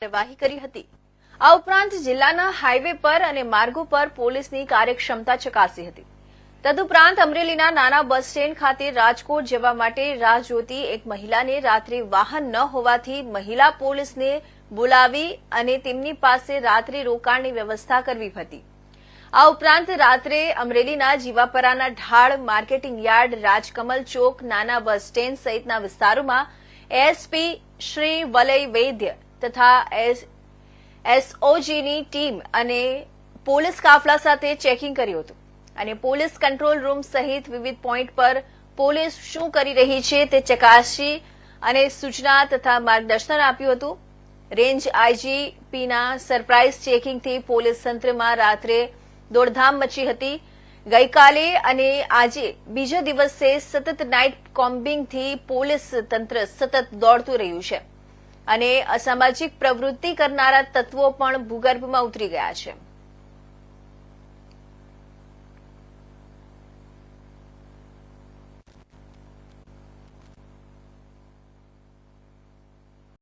કાર્યવાહી કરી હતી। આ ઉપરાંત જિલ્લાના હાઈવે પર અને માર્ગો પર પોલીસની કાર્યક્ષમતા ચકાસી હતી। તદુપરાંત અમરેલીના નાના બસ સ્ટેન્ડ ખાતે રાજકોટ જવા માટે રાહ જોતી એક મહિલાને રાત્રે વાહન ન હોવાથી મહિલા પોલીસને બોલાવી અને તેમની પાસે રાત્રે રોકાણની વ્યવસ્થા કરવી હતી। આ ઉપરાંત રાત્રે અમરેલીના જીવાપરાના ઢાળ, માર્કેટિંગ યાર્ડ, રાજકમલ ચોક, નાના બસ સ્ટેન્ડ સહિતના વિસ્તારોમાં એસપી શ્રી વલય વૈદ્ય તથા એસઓજીની ટીમ અને પોલીસ કાફલા સાથે ચેકિંગ કર્યું હતું અને પોલીસ કંટ્રોલ રૂમ સહિત વિવિધ પોઈન્ટ પર પોલીસ શું કરી રહી છે તે ચકાસી અને સૂચના તથા માર્ગદર્શન આપ્યું હતું। રેન્જ આઈજીપીના સરપ્રાઇઝ ચેકિંગથી પોલીસ તંત્રમાં રાત્રે દોડધામ મચી હતી। ગઈકાલે અને આજે બીજા દિવસે સતત નાઇટ કોમ્બિંગથી પોલીસ તંત્ર સતત દોડતું રહ્યું છે અને અસામાજિક પ્રવૃત્તિ કરનારા તત્વો પણ ભૂગર્ભમાં ઉતરી ગયા છે।